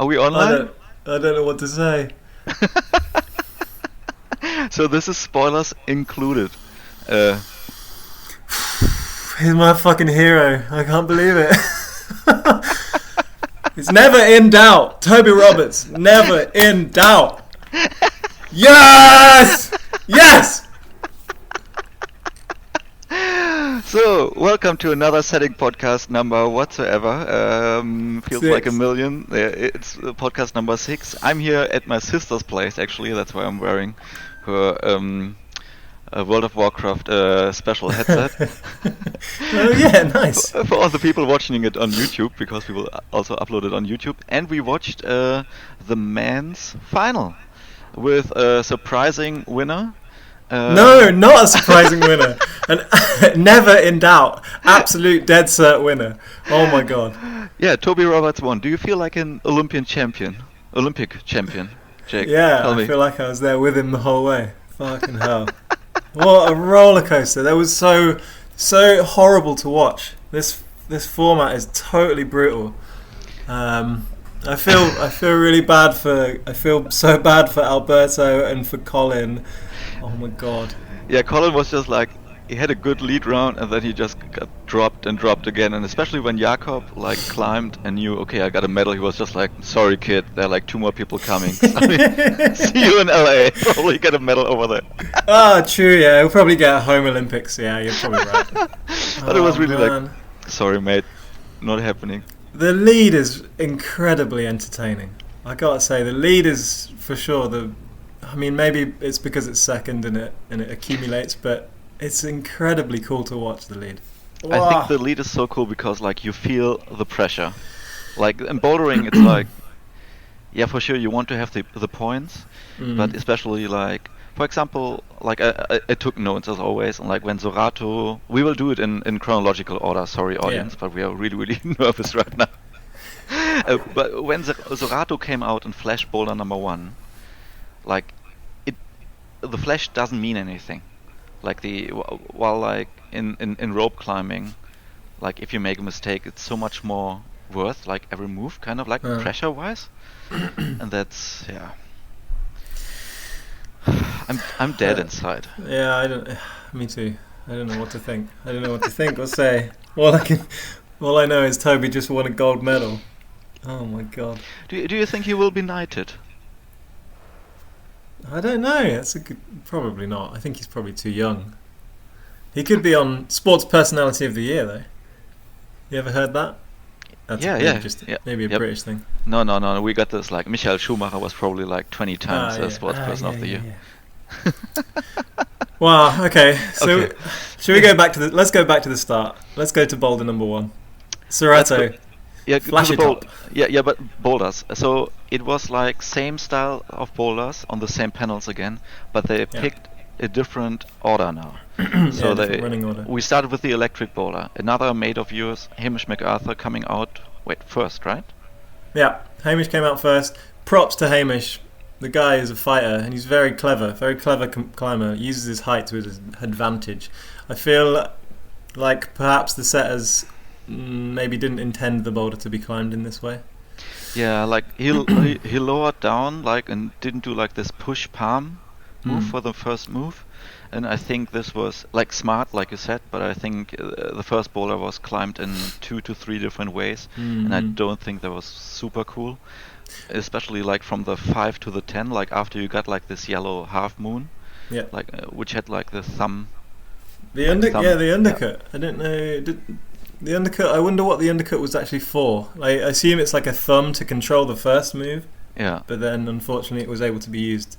Are we I online? don't know what to say. So this is spoilers included. Uh, He's my fucking hero. I can't believe it. It's never in doubt. Toby Roberts, never in doubt. Yes! Yes! So, welcome to another setting podcast number whatsoever. Feels like a 6. million. It's podcast number 6. I'm here at my sister's place, actually. That's why I'm wearing her a World of Warcraft special headset. Oh yeah, nice. For all the people watching it on YouTube, because we will also upload it on YouTube. And we watched the men's final with a surprising winner. No, not a surprising winner. And never in doubt. Absolute dead cert winner. Oh my god. Yeah, Toby Roberts won. Do you feel like an Olympic champion, Jake? Yeah, Tell I me. feel like I was there with him the whole way. Fucking hell. What a roller coaster. That was so horrible to watch. This format is totally brutal. I feel really bad I feel so bad for Alberto and for Colin. Oh my god. Yeah, Colin was just like, he had a good lead round and then he just got dropped and dropped again. And especially when Jakob like climbed and knew, okay, I got a medal, he was just like, sorry kid, there are like 2 more people coming. Sorry. See you in LA. Probably get a medal over there. Ah, true, yeah. We'll probably get a home Olympics. Yeah, you're probably right. But it was really man. like, sorry mate, not happening. The lead is incredibly entertaining. I gotta say, the lead is for sure I mean, maybe it's because it's second and it accumulates, but it's incredibly cool to watch the lead. I think the lead is so cool because like you feel the pressure. Like in bouldering, it's like, yeah, for sure you want to have the points, but especially like, for example, like I took notes as always, and like when Zorato, we will do it in chronological order. Sorry, audience, but we are really nervous right now. But when Zorato came out in Flash Boulder number 1, like the flash doesn't mean anything. Like while like in rope climbing, like if you make a mistake, it's so much more worth like every move, kind of like pressure wise, and that's yeah. I'm dead inside. Yeah, I don't. Me too. I don't know what to think. I don't know what to think or say. All I know is Toby just won a gold medal. Oh my god. Do you think he will be knighted? I don't know. That's probably not. I think he's probably too young. He could be on Sports Personality of the Year though. You ever heard that? That's maybe a British thing. No. We got this like Michael Schumacher was probably like 20 times Sports Person of the Year. Yeah. Wow. Okay. So, should we go back to let's go back to the start. Let's go to boulder number 1. Sorato. Yeah, Flashy top. Yeah, but boulders. So it was like same style of boulders on the same panels again, but they picked a different order now. So running order. We started with the electric boulder. Another mate of yours, Hamish MacArthur, coming out. First, right? Yeah, Hamish came out first. Props to Hamish. The guy is a fighter and he's very clever climber. Uses his height to his advantage. I feel like perhaps the setters maybe didn't intend the boulder to be climbed in this way. Yeah, like he lowered down like and didn't do like this push palm move for the first move, and I think this was like smart, like you said. But I think the first boulder was climbed in 2 to 3 different ways, and I don't think that was super cool, especially like from the 5 to the 10. Like after you got like this yellow half moon, like which had like the thumb. The undercut. I don't know. The undercut. I wonder what the undercut was actually for. Like, I assume it's like a thumb to control the first move. Yeah. But then, unfortunately, it was able to be used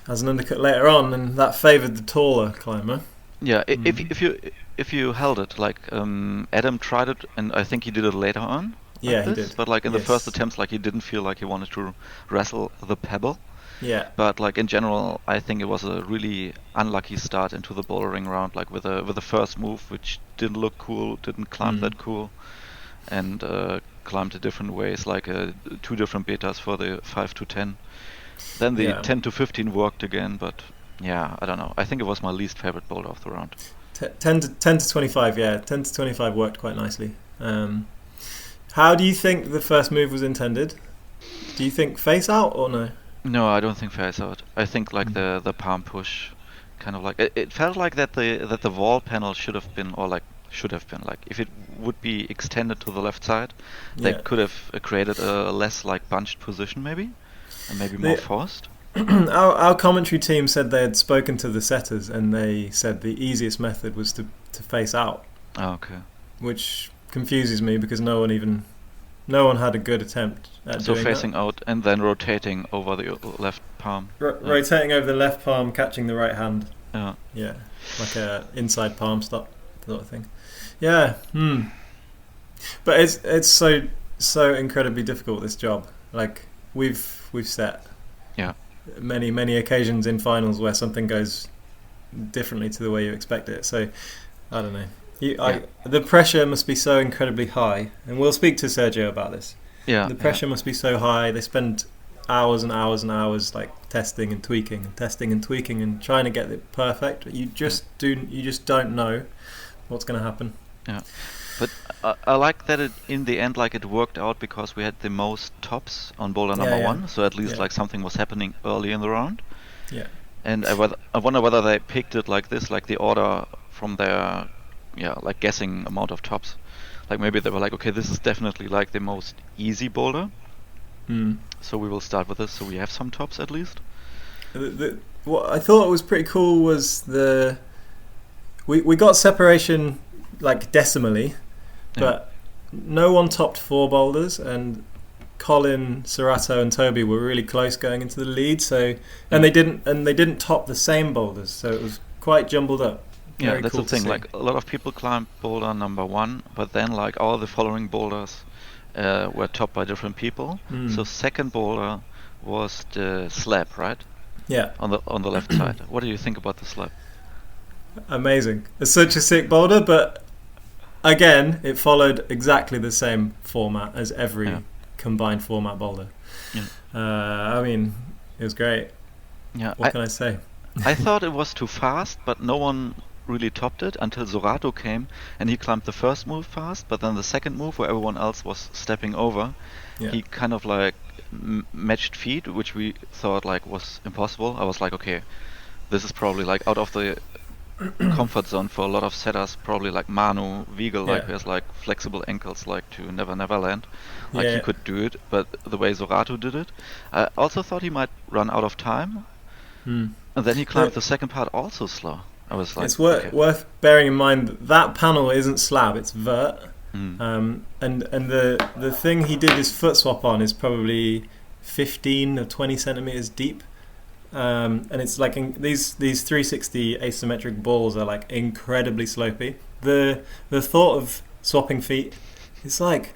as an undercut later on, and that favoured the taller climber. Yeah. If you held it, like Adam tried it, and I think he did it later on. Yeah, he did. But like in the first attempts, like he didn't feel like he wanted to wrestle the pebble. Yeah. But like in general, I think it was a really unlucky start into the bouldering round, like with the first move, which didn't look cool, didn't climb that cool, and climbed in different ways, like 2 different betas for the 5 to 10. Then the 10 to 15 worked again, but yeah, I don't know. I think it was my least favorite boulder of the round. 10 to 25, yeah. 10 to 25 worked quite nicely. How do you think the first move was intended? Do you think face out or no? No, I don't think face out. I think like Mm. the palm push, kind of like it felt like that the wall panel should have been, or like should have been like, if it would be extended to the left side, they Yeah. could have created a less like bunched position maybe, and maybe more The, forced. our commentary team said they had spoken to the setters and they said the easiest method was to face out, Oh, okay. which confuses me because no one had a good attempt at So doing facing that. out and then rotating over the left palm. Yeah. Rotating over the left palm, catching the right hand. Yeah. Yeah, like a inside palm stop sort of thing. Yeah. But it's so incredibly difficult, this job. Like we've set Yeah. many occasions in finals where something goes differently to the way you expect it. So I don't know. Yeah. The pressure must be so incredibly high, and we'll speak to Sergio about this. Yeah. The Yeah. pressure must be so high. They spend hours and hours and hours like testing and tweaking and testing and tweaking and trying to get it perfect. You just don't know what's going to happen. Yeah. But I like that in the end, like it worked out because we had the most tops on boulder number Yeah. one, so at least Yeah. like something was happening early in the round. Yeah. And I wonder whether they picked it like this, like the order from their, yeah, like guessing amount of tops. Like maybe they were like, okay, this is definitely like the most easy boulder, Mm. so we will start with this, so we have some tops at least. What I thought was pretty cool was we got separation like decimally, but no one topped four boulders, and Colin, Serato, and Toby were really close going into the lead. So and they didn't top the same boulders, so it was quite jumbled up. Yeah, Very that's cool the to thing. see. Like a lot of people climbed boulder number one, but then like all the following boulders were topped by different people. So second boulder was the slab, right? Yeah, On the left side. What do you think about the slab? amazing. It's such a sick boulder, but again, it followed exactly the same format as every Yeah. combined format boulder. Yeah. I mean, it was great. Yeah, What can I say? I thought it was too fast, but no one really topped it until Zorato came and he climbed the first move fast, but then the second move where everyone else was stepping over, Yeah. he kind of like matched feet, which we thought like was impossible. I was like, okay, this is probably like out of the comfort zone for a lot of setters, probably like Manu, Wiegel, like Yeah. who has like flexible ankles like to Never Land. Like he Yeah. could do it, but the way Zorato did it, I also thought he might run out of time. Hmm. And then he climbed But the second part also slow. I was like, it's okay. worth bearing in mind that that panel isn't slab; it's vert. Mm. And the thing he did his foot swap on is probably 15 or 20 centimeters deep. And it's like these 360 asymmetric balls are like incredibly slopey. The thought of swapping feet, it's like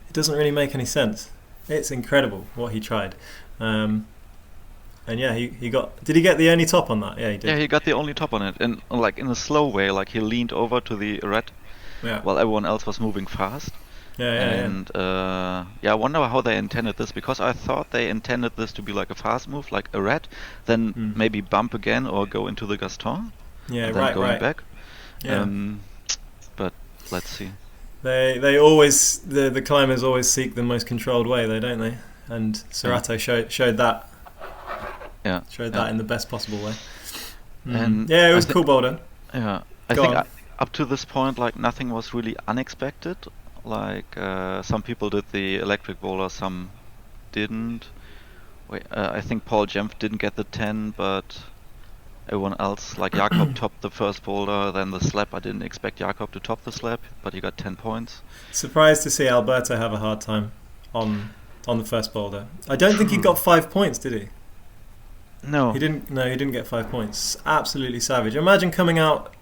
it doesn't really make any sense. It's incredible what he tried. And yeah, he got. Did he get the only top on that? Yeah, he did. Yeah, he got the only top on it, and like in a slow way, like he leaned over to the red Yeah. while everyone else was moving fast. Yeah. And yeah, I wonder how they intended this, because I thought they intended this to be like a fast move, like a red, then maybe bump again or go into the Gaston, Yeah, and then right, going right. back. Yeah. But let's see. They always the climbers always seek the most controlled way, though, don't they? And Serato showed that. Yeah. Showed yeah. that in the best possible way. And Yeah, it was I a cool boulder. Yeah, I Go think on. up to this point, like nothing was really unexpected. Like some people did the electric boulder, some didn't. I think Paul Jempf didn't get the 10, but everyone else, like Jakob, topped the first boulder. Then the slab, I didn't expect Jakob to top the slab, but he got 10 points. Surprised to see Alberto have a hard time on the first boulder. I don't think he got 5 points, did he? No. He didn't. No, he didn't get 5 points. Absolutely savage. Imagine coming out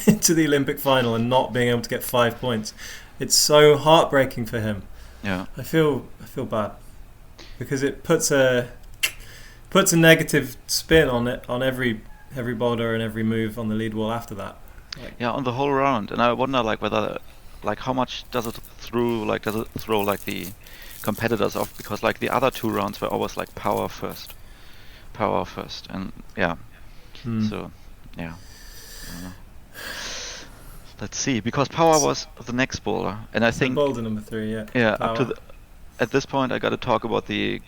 into the Olympic final and not being able to get 5 points. It's so heartbreaking for him. Yeah. I feel bad because it puts a negative spin on it, on every boulder and every move on the lead wall after that. Yeah, on the whole round, and I wonder like whether, like how much does it throw like the competitors off, because like the other two rounds were always like power first, and yeah. So yeah. Let's see, because power was the next boulder, and I think boulder number 3, yeah. yeah, Power. at this point I got to talk about the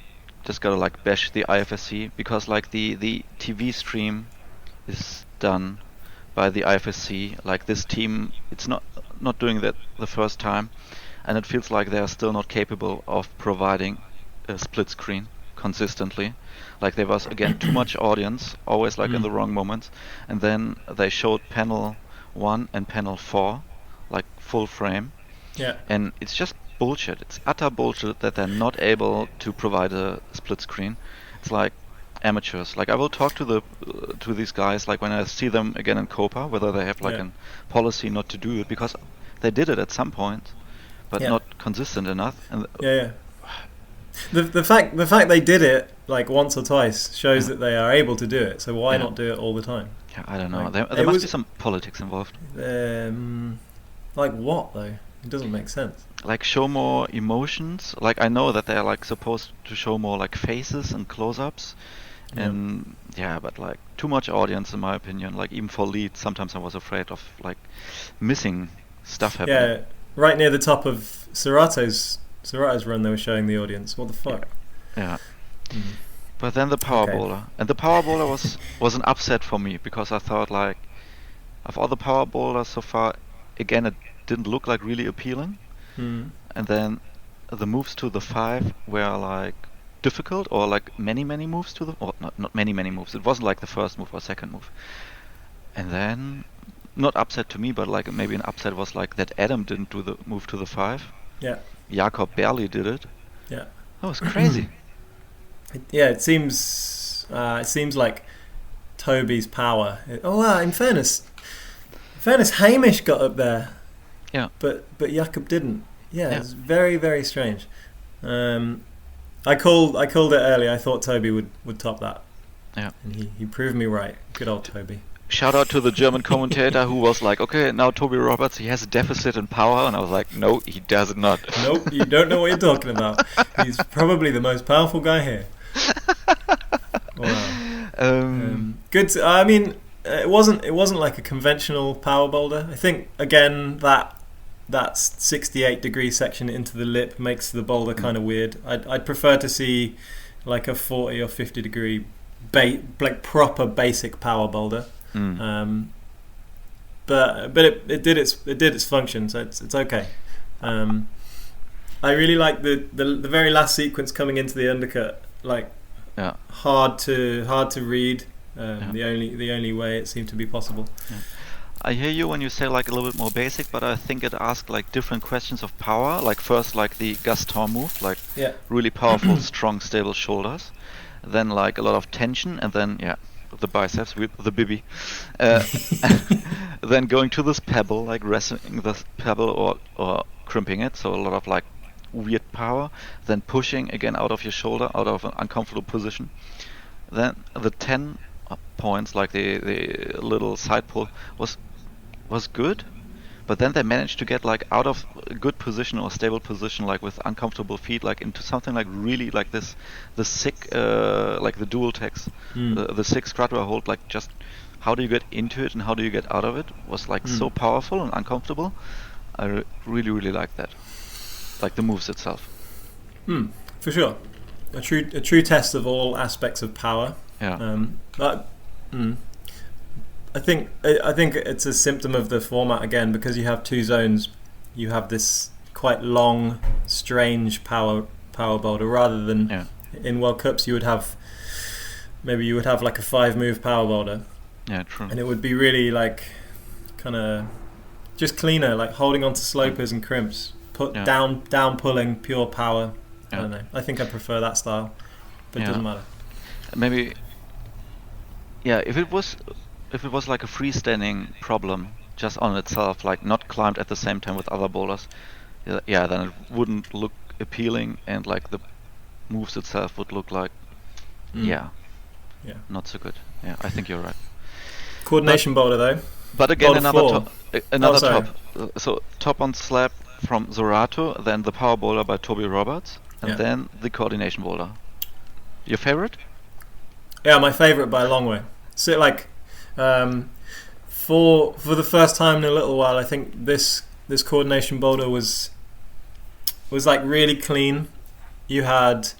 just gotta like bash the IFSC because like the TV stream is done by the IFSC. Like this team, it's not doing that the first time, and it feels like they are still not capable of providing a split screen consistently. Like there was again too much audience, always like in the wrong moments, and then they showed panel 1 and panel 4, like full frame, Yeah. and it's just bullshit. It's utter bullshit that they're not able to provide a split screen. It's like amateurs. Like I will talk to these guys like when I see them again in Copa, whether they have like a policy not to do it, because they did it at some point, but not consistent enough. And the fact they did it like once or twice shows that they are able to do it. So why not do it all the time? Yeah, I don't know. Like, there must be some politics involved. Like what though? It doesn't make sense. Like show more emotions. Like I know that they're like supposed to show more like faces and close-ups, and but like too much audience in my opinion. Like even for leads, sometimes I was afraid of like missing stuff happening. Yeah, right near the top of Serato's run, they were showing the audience. What the fuck? Yeah. But then the power bowler, and the power bowler was an upset for me because I thought like of all the power bowlers so far, again it didn't look like really appealing. And then the moves to the 5 were like difficult, or like many moves to the, or not many moves. It wasn't like the first move or second move. And then not upset to me, but like maybe an upset was like that Adam didn't do the move to the 5. Yeah. Jakob barely did it. Yeah. That was crazy. It seems like Toby's power. In fairness, Hamish got up there. Yeah. But Jakob didn't. Yeah, it's very, very strange. I called it earlier. I thought Toby would top that. Yeah. And he proved me right. Good old Toby. Shout out to the German commentator who was like, okay, now Toby Roberts, he has a deficit in power. And I was like, no, he does not. Nope, you don't know what you're talking about. He's probably the most powerful guy here. Wow. Good. I mean, it wasn't like a conventional power boulder. I think again that 68-degree section into the lip makes the boulder kind of weird. I'd prefer to see like a 40 or 50-degree like proper basic power boulder. But it did its function, so it's okay. I really like the very last sequence coming into the undercut, like hard to read. The only way it seemed to be possible. I hear you when you say like a little bit more basic, but I think it asked like different questions of power. Like first like the Gaston move, like really powerful, strong, stable shoulders. Then like a lot of tension, and then the biceps with the bibby. Then going to this pebble, like resting the pebble or crimping it, so a lot of like weird power. Then pushing again out of your shoulder, out of an uncomfortable position. Then the 10 points, like the little side pull, was good, but then they managed to get like out of a good position or stable position, like with uncomfortable feet, like into something like really like this, the sick, like the dual text, the 6 Scrutwell hold, like just how do you get into it and how do you get out of it was like so powerful and uncomfortable. I really like that, like the moves itself. For sure, a true test of all aspects of power. I think it's a symptom of the format again, because you have 2 zones. You have this quite long, strange power boulder, rather than in World Cups you would have like a 5-move power boulder. Yeah, true. And it would be really like kind of just cleaner, like holding on to slopers and crimps, down pulling, pure power. I don't know. I think I prefer that style, but it doesn't matter. Maybe. Yeah, if it was like a freestanding problem just on itself, like not climbed at the same time with other bowlers, then it wouldn't look appealing, and like the moves itself would look like not so good. Yeah, I think you're right. Coordination bowler though. But again, another top. So top on slab from Zorato, then the power bowler by Toby Roberts, and then the coordination bowler. Your favorite? Yeah, my favorite by a long way. So like, for the first time in a little while, I think this coordination boulder was like really clean. You had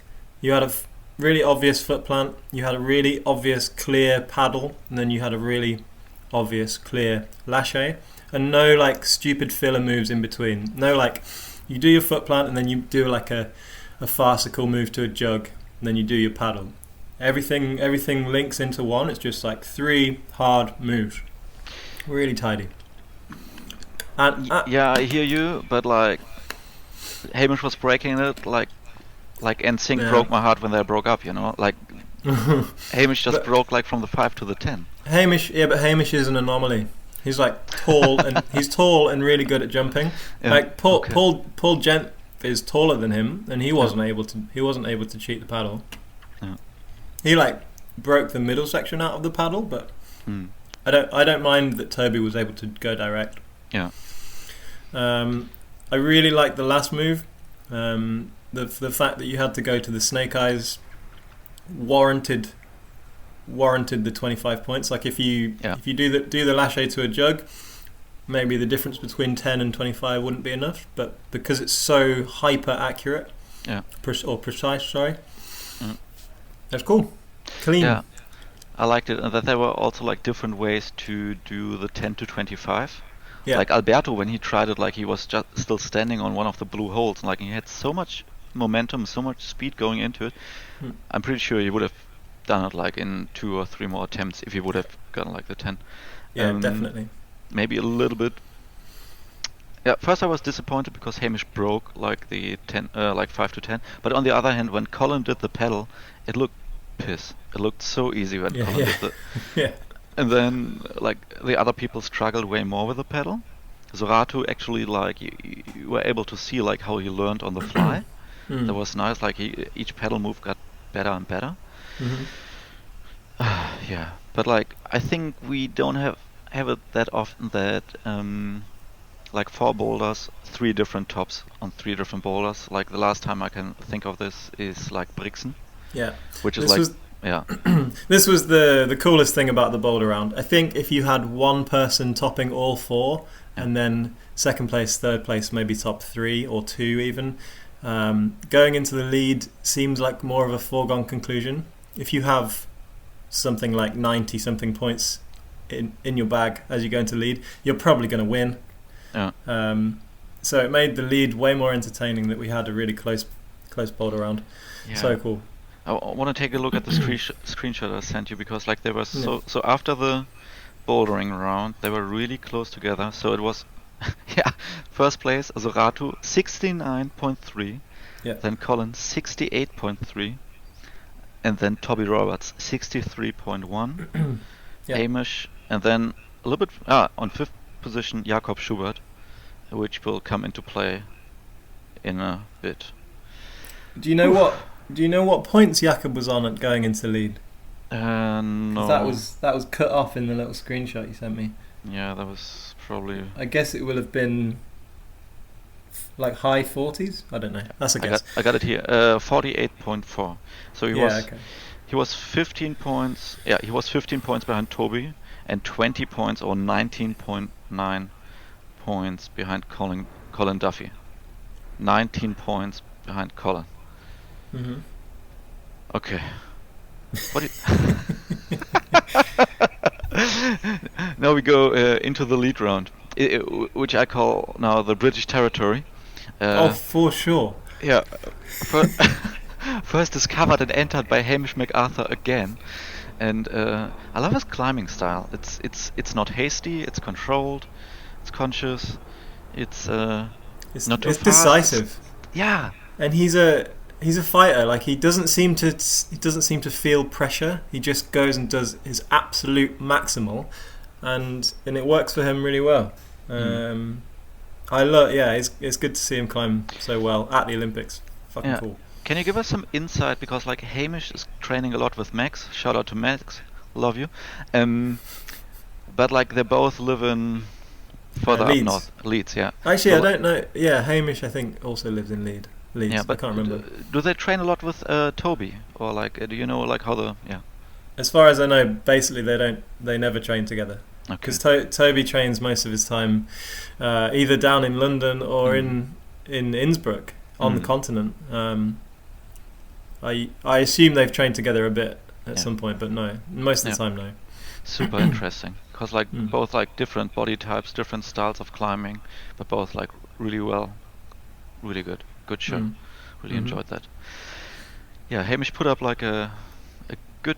really obvious foot plant. You had a really obvious clear paddle, and then you had a really obvious clear lâcher, and no like stupid filler moves in between. No like you do your foot plant and then you do like a farcical move to a jug, and then you do your paddle. Everything links into one. It's just like 3 hard moves. Really tidy. And yeah, I hear you, but like Hamish was breaking it like NSYNC broke my heart when they broke up, you know? Like Hamish just broke like from the 5 to the 10. Hamish is an anomaly. He's like tall and he's tall and really good at jumping. Yeah. Like Paul Gent is taller than him, and he wasn't able to cheat the paddle. Yeah. He like broke the middle section out of the paddle, but I don't mind that Toby was able to go direct. Yeah. I really like the last move. The fact that you had to go to the snake eyes warranted the 25 points. Like if you do the lâcher to a jug, maybe the difference between 10 and 25 wouldn't be enough, but because it's so hyper accurate, or precise, sorry, that's cool, clean. Yeah, I liked it, and that there were also like different ways to do the 10 to 25. Yeah. Like Alberto, when he tried it, like he was just still standing on one of the blue holes, and like he had so much momentum, so much speed going into it. I'm pretty sure he would have done it like in 2 or 3 more attempts if he would have gotten like the 10. Yeah, definitely. Maybe a little bit. Yeah, first I was disappointed because Hamish broke like the 10, like 5 to 10. But on the other hand, when Colin did the pedal, it looked piss. It looked so easy when Colin did the. Yeah. And then like the other people struggled way more with the pedal. Zoratu actually like you were able to see like how he learned on the fly. That was nice. Like each pedal move got better and better. Yeah, but like I think we don't have it that often that like 4 boulders, 3 different tops on 3 different boulders. Like the last time I can think of this is like Brixen. Yeah, which is this was the coolest thing about the boulder round. I think if you had one person topping all 4, and then second place, third place, maybe top 3 or 2 even, going into the lead seems like more of a foregone conclusion. If you have something like 90 something points in your bag as you go into lead, you're probably going to win. So it made the lead way more entertaining that we had a really close boulder round. So cool. I want to take a look at the screenshot I sent you, because like they were so after the bouldering round they were really close together. So it was first place Zoratu 69.3, then Colin 68.3, and then Toby Roberts 63.1, Hamish, and then a little bit on 5th position Jakob Schubert, which will come into play in a bit. Do you know what points Jakob was on at going into lead? No. That was cut off in the little screenshot you sent me. Yeah, that was probably. I guess it will have been like high 40s. I don't know. That's a guess. I got it here. 48.4. So he was 15 points. Yeah, he was 15 points behind Toby, and 20 points or 19.9 points behind Colin Duffy. 19 points behind Colin. Okay. Now we go into the lead round, which I call now the British territory. For sure. Yeah. First discovered and entered by Hamish MacArthur again, and I love his climbing style. It's not hasty. It's controlled. It's conscious. It's not too fast. Decisive. Yeah. And he's a fighter. Like he doesn't seem to feel pressure. He just goes and does his absolute maximal, and it works for him really well. It's good to see him climb so well at the Olympics. Fucking cool. Can you give us some insight, because like Hamish is training a lot with Max. Shout out to Max, love you. But like they both live in further up north, Leeds. Yeah. Actually, I don't know. Yeah, Hamish I think also lives in Leeds. Yeah, but I can't remember. Do they train a lot with Toby, or like do you know like how the As far as I know, basically they never train together. Because Toby trains most of his time either down in London or in Innsbruck on the continent. I assume they've trained together a bit at Yeah. some point, but no, most of Yeah. the time no. Super interesting because like Mm. both like different body types, different styles of climbing, but both like really well, really good show. Mm. Really Hmm. enjoyed that. Yeah, Hamish put up like a good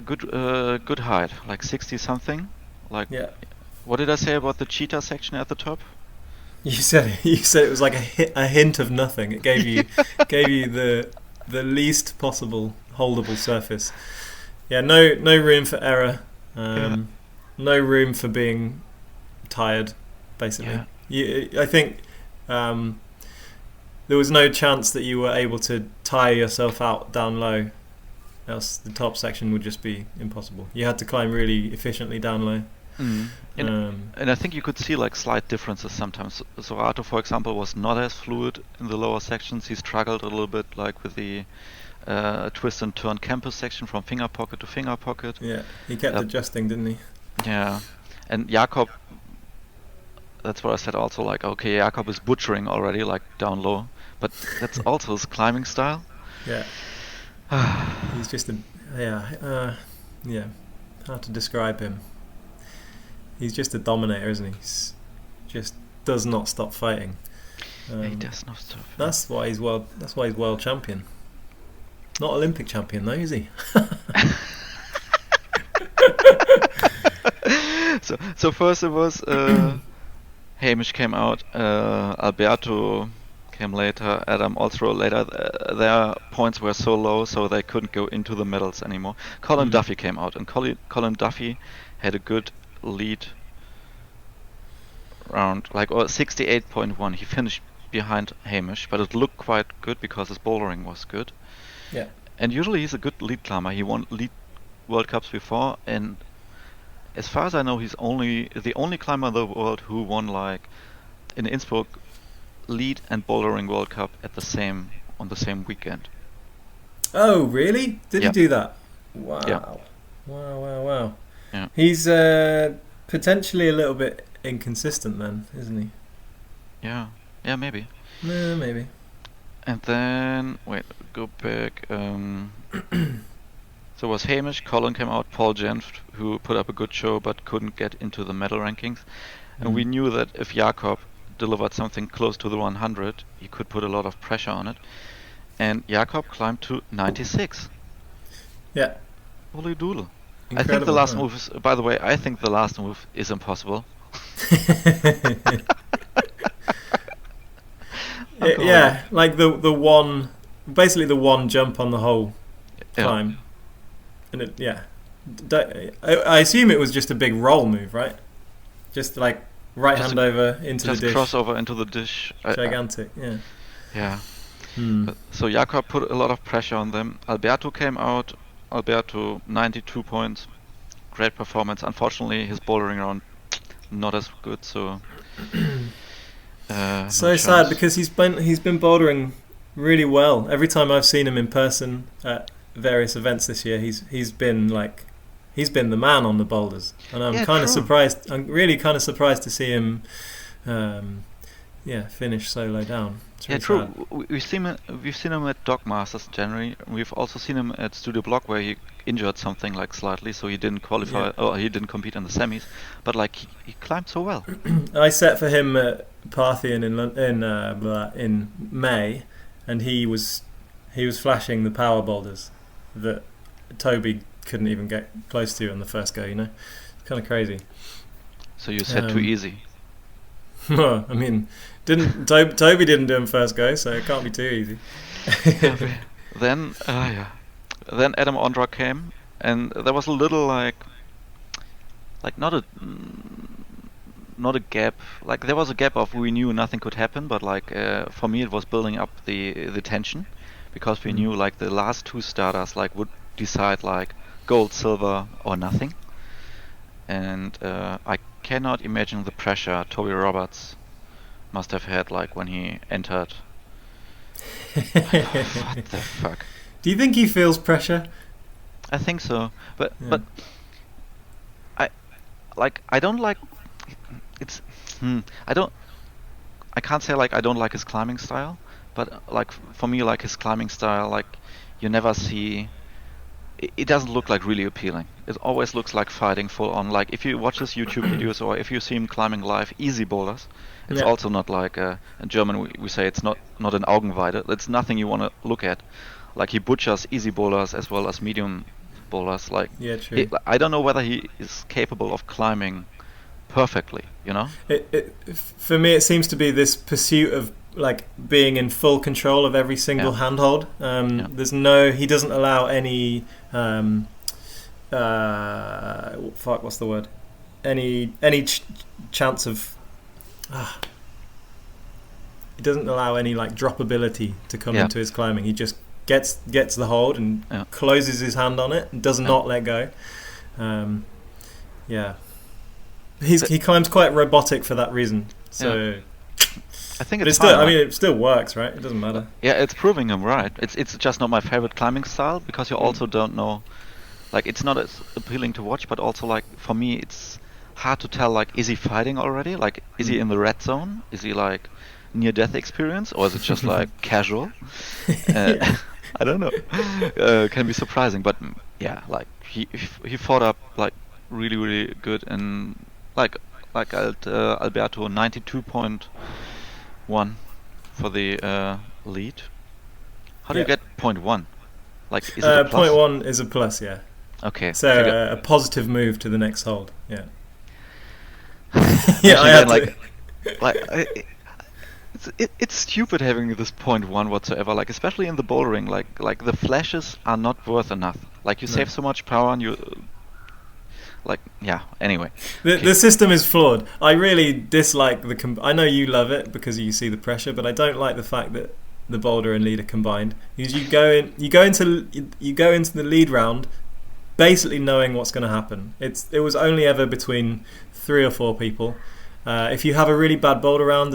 good height, like 60 something. Like Yeah. what did I say about the cheetah section at the top? You said it was like a hint of nothing. It gave you the least possible holdable surface. Yeah, no room for error. Yeah. No room for being tired. Basically, Yeah. I think um, there was no chance that you were able to tire yourself out down low. Else the top section would just be impossible. You had to climb really efficiently down low. Mm. And Um, and I think you could see like slight differences sometimes. So Rato, for example, was not as fluid in the lower sections. He struggled a little bit like with the twist and turn campus section from finger pocket to finger pocket. yeah, he kept Uh, adjusting, didn't he? Yeah, and Jakob, that's what I said also, like, okay, Jakob is butchering already, like, down low, but that's also his climbing style. Yeah, he's just yeah. How to describe him? He's just a dominator, isn't he? He's just does not stop fighting. He does not stop. That's why he's world. That's why he's world champion. Not Olympic champion though, is he? So first it was Hamish came out, Alberto came later, Adam also later. Their points were so low, so they couldn't go into the medals anymore. Colin Duffy came out, and Colin Duffy had a good lead round, like 68.1. He finished behind Hamish, but it looked quite good because his bouldering was good. Yeah. And usually he's a good lead climber. He won lead World Cups before, and as far as I know, he's the only climber in the world who won like in Innsbruck lead and bouldering World Cup on the same weekend. Oh, really? Did Yeah. he do that? Wow. Yeah. Wow. Yeah. He's potentially a little bit inconsistent then, isn't he? Yeah, maybe. Maybe. And then wait, go back. So it was Hamish, Colin came out, Paul Jenft, who put up a good show but couldn't get into the medal rankings. And we knew that if Jakob delivered something close to the 100, he could put a lot of pressure on it. And Jakob climbed to 96. Yeah. Holy doodle. Incredible, I think the last huh? move is, by the way, I think the last move is impossible. Yeah, like the one, basically the one jump on the whole climb, and I assume it was just a big roll move, right? Just like right Just hand over into the Just dish, crossover into the dish. gigantic. Yeah. Yeah. Hmm. So Jakob put a lot of pressure on them. Alberto came out. Alberto 92 points. Great performance. Unfortunately, his bouldering round not as good. So So no sad chance. because he's been bouldering really well. Every time I've seen him in person at various events this year, he's been the man on the boulders, and I'm Yeah, kind of true. surprised. I'm really kind of surprised to see him, finish so low down. It's Yeah, really true. sad. We've seen him at Dog Masters in January. We've also seen him at Studio Block where he injured something like slightly, so he didn't qualify. Yeah. Or he didn't compete in the semis. But like he climbed so well. I set for him at Parthian in May, and he was flashing the power boulders that Toby couldn't even get close to on the first go. It's kind of crazy. So you said too easy. Well, I mean, Toby didn't do him first go, so it can't be too easy. Then then Adam Ondra came, and there was a little like not a gap. Like there was a gap of we knew nothing could happen, but like for me it was building up the tension because we knew like the last two starters like would decide like gold, silver, or nothing. And I cannot imagine the pressure Toby Roberts must have had like when he entered. What the fuck? Do you think he feels pressure? I think so, but Yeah. I don't like it's I can't say like I don't like his climbing style, but like for me like his climbing style like you never see. It doesn't look like really appealing. It always looks like fighting full on. Like if you watch his YouTube videos or if you see him climbing live, easy boulders, it's Yeah. also not like in German we say it's not an Augenweide. It's nothing you want to look at. Like he butchers easy boulders as well as medium boulders. Like Yeah, true. I don't know whether he is capable of climbing perfectly. You know? For me, it seems to be this pursuit of like being in full control of every single Yeah. handhold. Yeah. He doesn't allow any what's the word? Any chance of. He doesn't allow any like droppability to come Yeah. into his climbing. He just gets the hold and Yeah. closes his hand on it and does not let go. Yeah, he climbs quite robotic for that reason. So, I think but it's it's still. fine, I mean, it still works, right? It doesn't matter. yeah, it's proving him right. It's just not my favorite climbing style because you also don't know. Like it's not as appealing to watch, but also like for me it's hard to tell. Like is he fighting already? Like is he in the red zone? Is he like near death experience, or is it just like casual? Yeah. I don't know. Can be surprising, but yeah, like he fought up like really good and like Alberto 92.1 for the lead. How do you Yeah. get point .1? Like is it a plus? Point one is a plus, yeah. Okay. So figure- a positive move to the next hold. Yeah. Actually, Yeah, I then, had to. it's stupid having this point .1 whatsoever. Like especially in the bouldering, like the flashes are not worth enough. Like you No. save so much power and you like yeah. Anyway, The system is flawed. I really dislike the. I know you love it because you see the pressure, but I don't like the fact that the boulder and lead are combined. Because you go into the lead round, basically knowing what's going to happen. It was only ever between 3 or 4 people. If you have a really bad boulder round,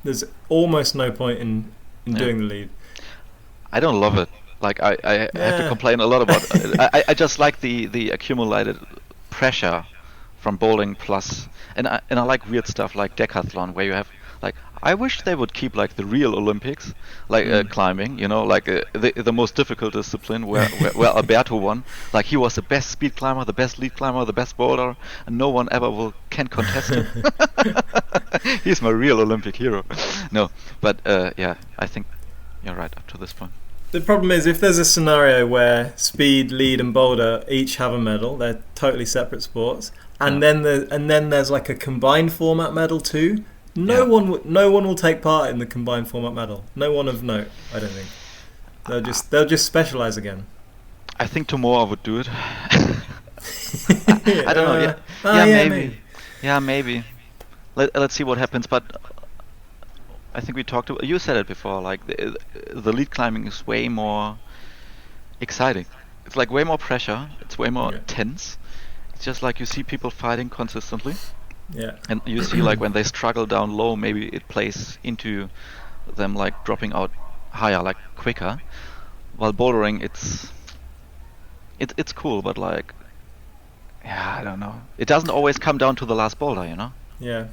there's almost no point in doing the lead. I don't love it. Like I have to Yeah. complain a lot about. I just like the accumulated pressure from bowling plus, and I like weird stuff like decathlon where you have like I wish they would keep like the real Olympics like climbing, you know, like the most difficult discipline where Alberto won. Like he was the best speed climber, the best lead climber, the best boulder, and no one ever can contest him. He's my real Olympic hero. No, but yeah, I think you're right up to this point. The problem is if there's a scenario where speed, lead, and boulder each have a medal, they're totally separate sports, and then there's like a combined format medal too. No one will take part in the combined format medal. No one of note, I don't think. They'll just specialize again. I think tomorrow I would do it. I don't know. Yeah, maybe. Yeah, maybe. Let's see what happens. But I think we talked about. You said it before. Like the lead climbing is way more exciting. It's like way more pressure. It's way more tense. It's just like you see people fighting consistently, Yeah. and you see like when they struggle down low, maybe it plays into them like dropping out higher, like quicker. While bouldering, it's cool, but like yeah, I don't know. It doesn't always come down to the last boulder, you know. Yeah.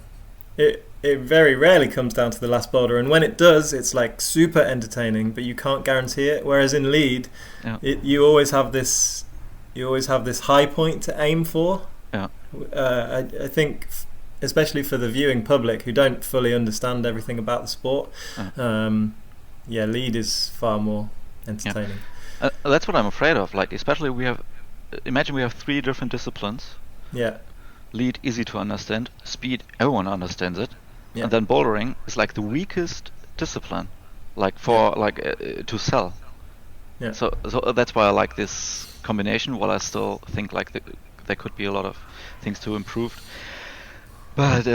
It very rarely comes down to the last boulder, and when it does, it's like super entertaining, but you can't guarantee it. Whereas in lead, Yeah. you always have this high point to aim for. Yeah. I think, especially for the viewing public who don't fully understand everything about the sport, lead is far more entertaining. That's what I'm afraid of. Like especially imagine we have 3 different disciplines. Yeah. Lead easy to understand, speed everyone understands it, Yeah. and then bouldering is like the weakest discipline, like for to sell. Yeah. So that's why I like this combination. While I still think like there could be a lot of things to improve, but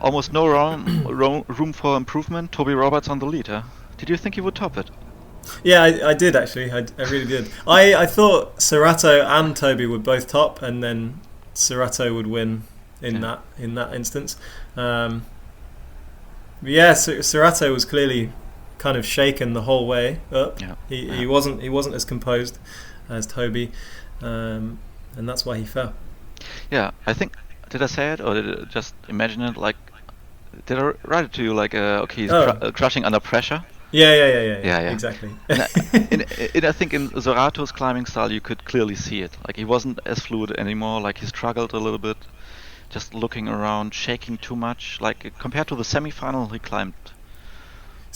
almost no room for improvement. Toby Roberts on the lead. Huh? Did you think he would top it? Yeah, I did actually. I really did. I thought Serato and Toby would both top, and then Serato would win in that instance. Serato was clearly kind of shaken the whole way up. Yeah. He wasn't as composed as Toby, and that's why he fell. Yeah, I think. Did I say it or did I just imagine it? Like, did I write it to you? Like, okay, he's crushing under pressure. Yeah, yeah. Exactly. I think in Zorato's climbing style, you could clearly see it. Like he wasn't as fluid anymore. Like he struggled a little bit, just looking around, shaking too much. Like compared to the semi-final, he climbed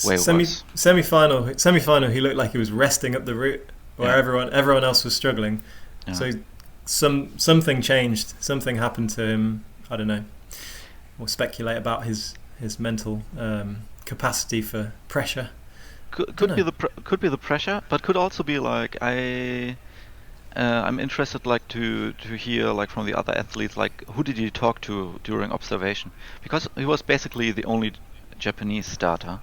way worse. Semi-final, he looked like he was resting up the route where everyone else was struggling. Yeah. So something changed. Something happened to him. I don't know. We'll speculate about his mental capacity for pressure. Could be the pressure, but could also be like I'm interested like to hear like from the other athletes, like who did he talk to during observation, because he was basically the only Japanese starter.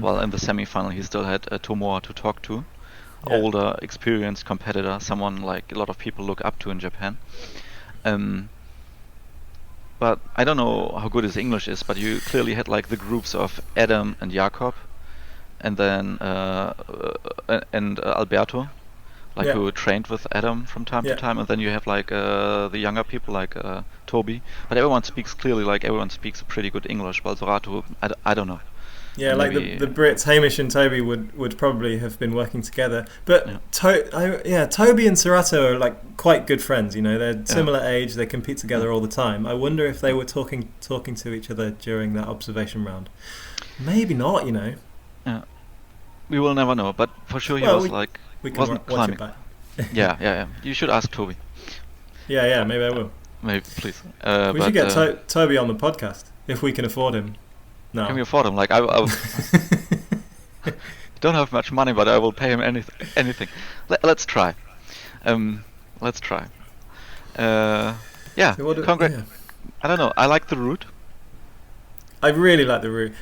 While in the semi-final he still had two more to talk to, older, experienced competitor, someone like a lot of people look up to in Japan. But I don't know how good his English is, but you clearly had like the groups of Adam and Jakob, and then Alberto, like who trained with Adam from time to time, and then you have like the younger people like Toby. But everyone speaks a pretty good English. While Zorato, I don't know. Yeah, like the Brits, Hamish and Toby would probably have been working together. But Toby and Zorato are like quite good friends. You know, they're similar age. They compete together all the time. I wonder if they were talking to each other during that observation round. Maybe not. You know. Yeah, we will never know. But for sure, he wasn't climbing. Watch it back. yeah. You should ask Toby. Yeah. Maybe I will. Maybe, please. We should get Toby on the podcast if we can afford him. No. Can we afford him? Like I don't have much money, but I will pay him anything. Let's try. Let's try. Congrats. I don't know. I like the route. I really like the route.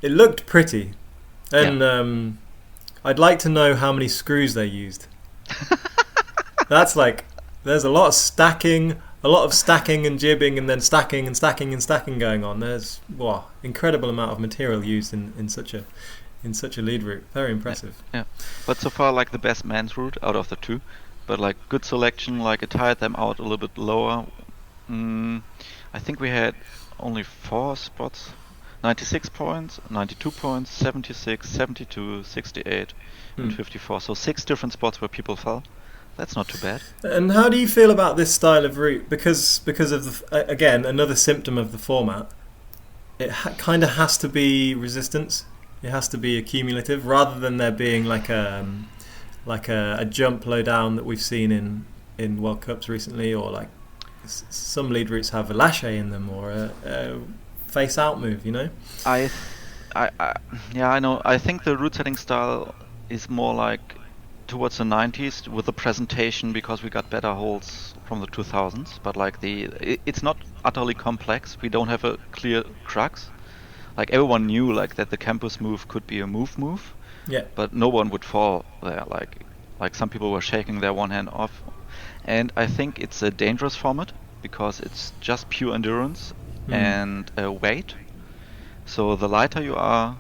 It looked pretty, and I'd like to know how many screws they used. That's like there's a lot of stacking. A lot of stacking and jibbing, and then stacking and stacking and stacking going on. There's incredible amount of material used in such a lead route. Very impressive. Yeah. But so far, like the best men's route out of the two. But like good selection. Like it tired them out a little bit lower. I think we had only 4 spots: 96 points, 92 points, 76, 72, 68, and 54. So 6 different spots where people fell. That's not too bad. And how do you feel about this style of route? Because of again, another symptom of the format. It kind of has to be resistance. It has to be accumulative, rather than there being like a jump low down that we've seen in World Cups recently, or like some lead routes have a lache in them, or a face out move. You know. I know. I think the route setting style is more like towards the 90s with the presentation, because we got better holds from the 2000s, but like it's not utterly complex. We don't have a clear crux. Like everyone knew like that the campus move could be a move, but no one would fall there. Like some people were shaking their one hand off, and I think it's a dangerous format because it's just pure endurance and weight. So the lighter you are,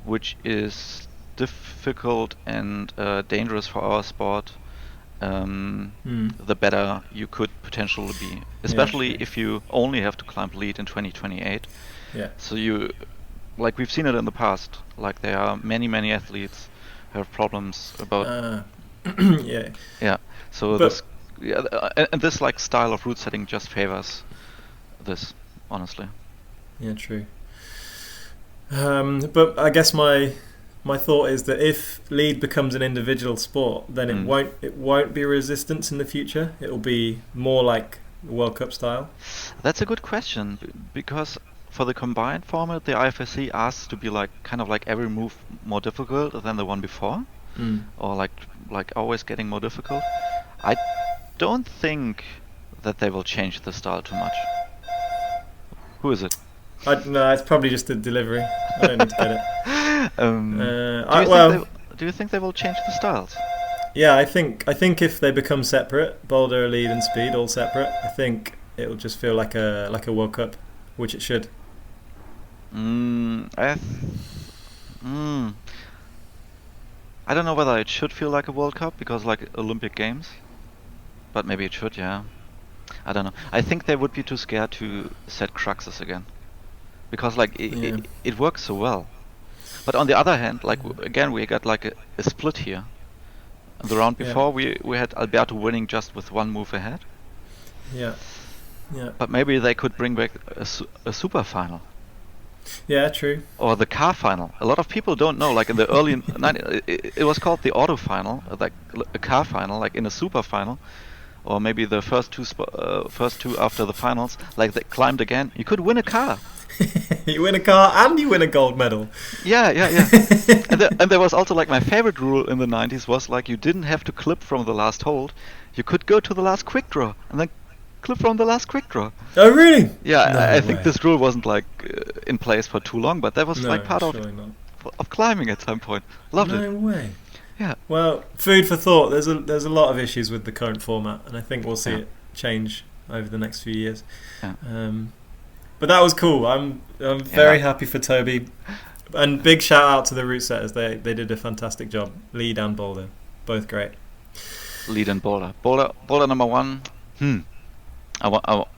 which is difficult and dangerous for our sport, the better you could potentially be, especially if you only have to climb lead in 2028. So we've seen it in the past, like there are many athletes who have problems about so this like style of route setting just favors this, honestly. True. But I guess my thought is that if lead becomes an individual sport, then it won't be resistance in the future. It will be more like World Cup style. That's a good question, because for the combined format, the IFSC asks to be like kind of like every move more difficult than the one before, or like always getting more difficult. I don't think that they will change the style too much. Who is it? No, it's probably just a delivery. I don't need to get it. Do you think they will change the styles? Yeah, I think if they become separate, boulder, lead, and speed all separate, I think it will just feel like a World Cup, which it should. I don't know whether it should feel like a World Cup, because like Olympic Games, but maybe it should. Yeah, I don't know. I think they would be too scared to set cruxes again, because like it works so well. But on the other hand, like again, we got like a split here. In the round before, we had Alberto winning just with one move ahead. Yeah. Yeah. But maybe they could bring back a super final. Yeah, true. Or the car final. A lot of people don't know. Like in the early 90s, it was called the auto final, like a car final, like in a super final, or maybe the first two after the finals. Like they climbed again. You could win a car. You win a car and you win a gold medal. Yeah. And there was also like my favorite rule in the 90s was like you didn't have to clip from the last hold. You could go to the last quick draw and then clip from the last quick draw. Oh really? Yeah, No I think way. this rule wasn't like in place for too long, but that was like part of climbing at some point. Loved it. No way. Yeah. Well, food for thought. There's a lot of issues with the current format, and I think we'll see it change over the next few years. Yeah. But that was cool. I'm very happy for Toby, and big shout out to the Routesetters. They did a fantastic job. Lead and Boulder, both great. Lead and Boulder. Boulder number 1.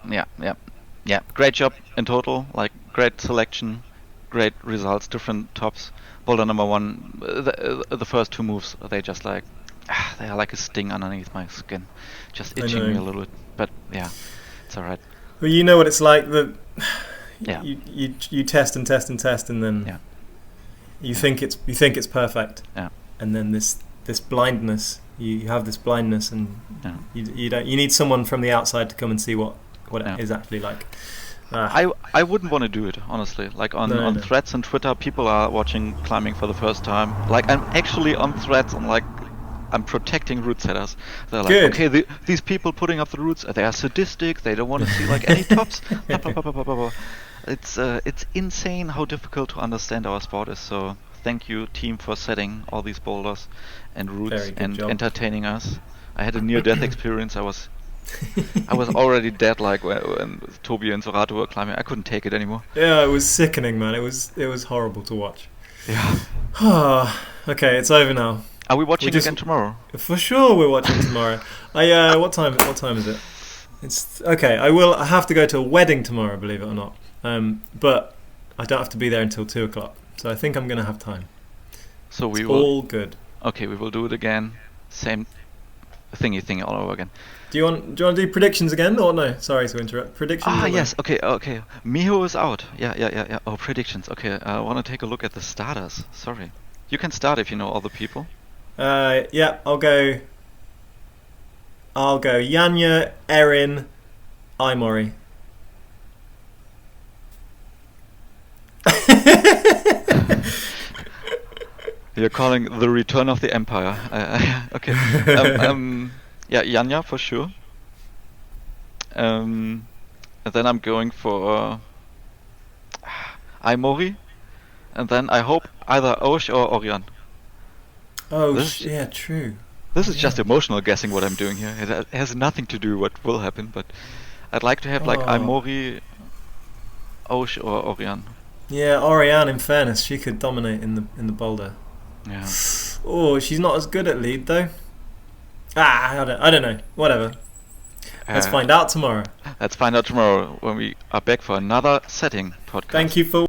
Yeah. Great job in total. Like great selection, great results, different tops. Boulder number 1. The first 2 moves, they just like they are like a sting underneath my skin, just itching me a little bit. But yeah, it's alright. Well, you know what it's like. Yeah. You test and test and test, and then you think it's perfect. Yeah. And then this blindness. You have this blindness, and you don't. You need someone from the outside to come and see what it is actually like. I wouldn't want to do it, honestly. Like on threads and Twitter, people are watching climbing for the first time. Like I'm actually on threads and like I'm protecting route setters. They're like, Good. okay, these people putting up the routes, they are sadistic. They don't want to see like any tops. It's insane how difficult to understand our sport is. So thank you, team, for setting all these boulders and routes and entertaining us. I had a near-death experience. I was already dead like when Toby and Sorato were climbing. I couldn't take it anymore. Yeah, it was sickening, man. It was horrible to watch. Yeah. Okay, it's over now. Are we watching again tomorrow? For sure, we're watching tomorrow. What time is it? It's okay. I have to go to a wedding tomorrow, believe it or not. But I don't have to be there until 2:00. So I think I'm gonna have time. So it's all good. Okay, we will do it again. Same thingy all over again. Do you want to do predictions again or no? Sorry to interrupt. Predictions. Yes. Okay. Miho is out. Yeah. Oh, predictions. Okay. I want to take a look at the starters. Sorry. You can start if you know all the people. Yeah. I'll go. Yanya, Erin, Imori. You're calling the return of the Empire. Okay. Yeah, Yanya for sure. And then I'm going for Aimori. And then I hope either Osh or Orion. Yeah, true. This is just emotional guessing what I'm doing here. It has nothing to do with what will happen, but I'd like to have like Aimori, Osh or Orion. Yeah, Orion, in fairness, she could dominate in the boulder. Yeah. Oh, she's not as good at lead though. I don't know. Whatever. Let's find out tomorrow. Let's find out tomorrow when we are back for another setting podcast. Thank you for